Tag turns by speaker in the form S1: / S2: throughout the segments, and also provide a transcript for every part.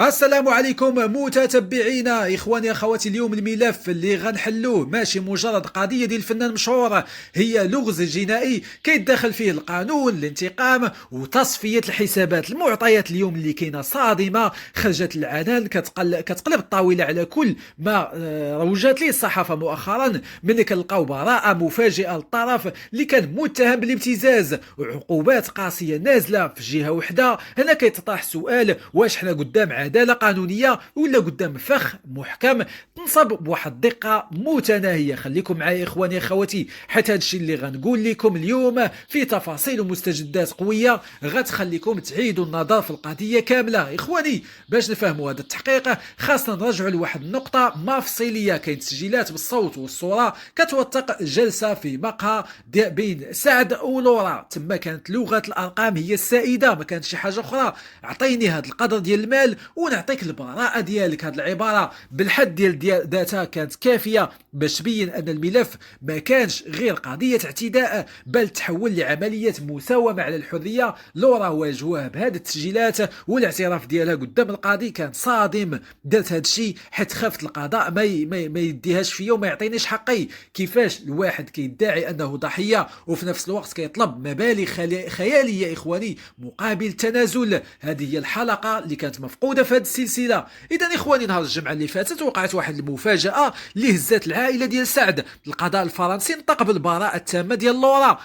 S1: السلام عليكم متتبعينا اخواني اخواتي. اليوم الملف اللي غنحلوه ماشي مجرد قضيه ديال الفنان مشهور، هي لغز جنائي كيتدخل فيه القانون الانتقام وتصفيه الحسابات. المعطيات اليوم اللي كاينه صادمه، خرجت العنان كتقلب الطاوله على كل ما روجت ليه الصحافه مؤخرا. ملي كنلقاو براءه مفاجئه للطرف اللي كان متهم بالابتزاز وعقوبات قاسيه نازله في جهه وحده. هنا كيتطرح سؤال: واش حنا قدام عداله قانونيه ولا قدام فخ محكم تنصب بواحد الدقه متناهيه؟ خليكم معايا اخواني اخواتي، حيت هذا الشيء اللي غنقول لكم اليوم في تفاصيل ومستجدات قويه غتخليكم تعيدوا النظر في القضيه كامله. اخواني، باش نفهموا هذا التحقيق خاصنا نرجعوا لواحد النقطه مفصليه. كاين تسجيلات بالصوت والصوره كتوثق جلسه في مقهى بين سعد ولورا. تما كانت لغه الارقام هي السائده، ما كانت شي حاجه اخرى. اعطيني هذا القدر ديال المال ونعطيك البراءه ديالك. هذه العباره بالحد ديال ذاتها كانت كافيه باش تبين ان الملف ما كانش غير قضيه اعتداء، بل تحول لعمليه مساومه على الحريه. لورا واجهوها بهذه التسجيلات والاعتراف ديالها قدام القاضي كان صادم. درت هذا الشيء حيت خافت القضاء ما يديهاش فيا وما يعطينيش حقي. كيفاش الواحد كيدعي انه ضحيه وفي نفس الوقت كيطلب مبالغ خياليه اخواني مقابل تنازل؟ هذه هي الحلقه اللي كانت مفقوده في هذه السلسله. اذا اخواني، نهار الجمعه اللي فاتت وقعت واحد المفاجاه اللي هزات العائله ديال سعد. القضاء الفرنسي نطق بالبراءه التامه ديال لورا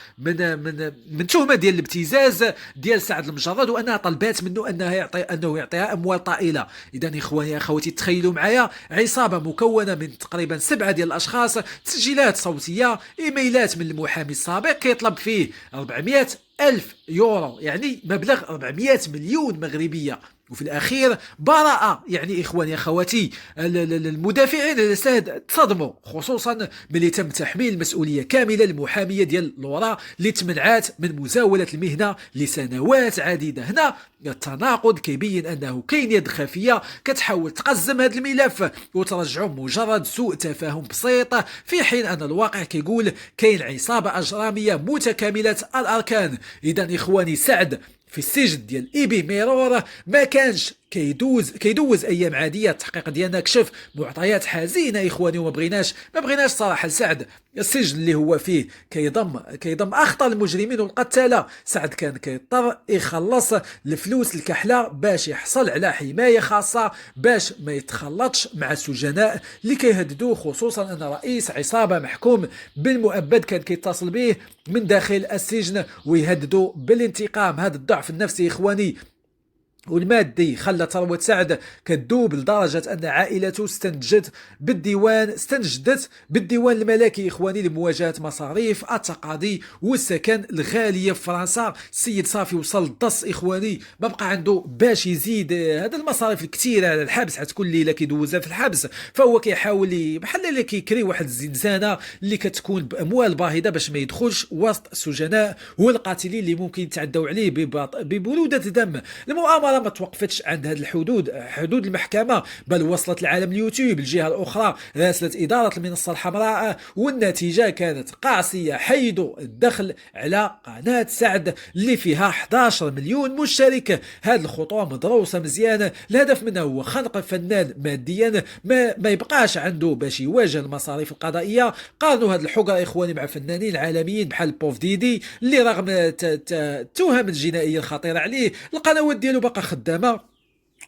S1: من تهمه ديال الابتزاز ديال سعد المجرد، وانها طلبات منه انه يعطيها اموال طائله. اذا اخواني اخواتي، تخيلوا معايا عصابه مكونه من تقريبا 7 ديال الاشخاص، تسجيلات صوتيه، ايميلات من المحامي السابق كيطلب فيه 400 ألف يورو، يعني مبلغ 400 مليون مغربية. وفي الأخير براءة. يعني إخواني أخواتي، المدافعين الأساد تصدموا، خصوصا ملي تم تحميل المسؤولية كاملة للمحامية ديال لورا اللي تمنعات من مزاولة المهنة لسنوات عديدة. هنا التناقض كيبين أنه كاين يد خفية كتحاول تقزم هذا الملف وترجعه مجرد سوء تفاهم بسيط، في حين أن الواقع كيقول كاين عصابة أجرامية متكاملة الأركان. إذا إخواني، سعد في السجن ديال إيبي ميرور ما كانش كيدوز ايام عاديه. التحقيق ديالنا كشف معطيات حزينه اخواني، وما بغيناش صراحه لسعد. السجن اللي هو فيه كيضم اخطر المجرمين والقتاله. سعد كان كيضطر يخلص الفلوس الكحله باش يحصل على حمايه خاصه، باش ما يتخلطش مع السجناء اللي كيهددوه، خصوصا ان رئيس عصابه محكوم بالمؤبد كان كيتصل به من داخل السجن ويهددوا بالانتقام. هذا الضعف النفسي اخواني والمادي خلى ثروة سعد كتذوب لدرجة أن عائلته استنجدت بالديوان الملكي إخواني لمواجهة مصاريف التقاضي والسكن الغالية في فرنسا. السيد صافي وصل للضص إخواني، ما بقى عنده باش يزيد هذا المصاريف الكثيرة على الحبس، حتى كل ليلة كيدوزها في الحبس. فهو كيحاول بحال اللي كيكري واحد الزنزانة اللي كتكون بأموال باهظة باش ما يدخلش وسط السجناء والقاتلين اللي ممكن يتعدوا عليه ببرودة دم. المؤامرة ما توقفتش عند هذه حدود المحكمة، بل وصلت لعالم اليوتيوب. الجهة الأخرى راسلت إدارة المنصة الحمراء والنتيجة كانت قاسية: حيدوا الدخل على قناة سعد اللي فيها 11 مليون مشترك. هذه الخطوة مدروسة مزيان، الهدف منها هو خنق الفنان ماديا، ما يبقاش عنده باش يواجه المصاريف القضائية. قارنوا هذه الحقرة إخواني مع فنانين عالميين بحال بوف ديدي اللي رغم التهم الجنائية الخطيرة عليه القنوات ديالو باقا خدامه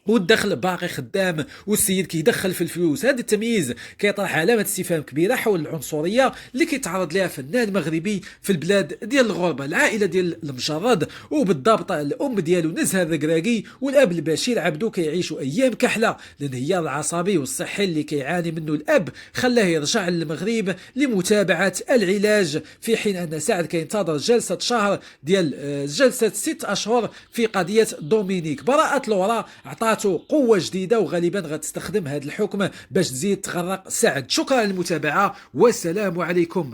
S1: والدخل باقي خدام، والسيد كيدخل في الفلوس. هذا التمييز كيطرح علامه استفهام كبيره حول العنصريه اللي كيتعرض لها فنان مغربي في البلاد ديال الغربه. العائله ديال المجرد وبالضبط الام ديالو نزهه الركراكي والاب البشير عبدو كيعيشوا ايام كحله. الانهيار العصبي والصحي اللي كيعاني منه الاب خلاه يرجع للمغرب لمتابعه العلاج، في حين ان سعد كينتظر جلسه شهر ديال جلسه 6 اشهر في قضيه دومينيك. براءه لورا عطاته قوة جديدة وغالبا غتستخدم هذا الحكم باش تزيد تغرق سعد. شكرا للمتابعة والسلام عليكم.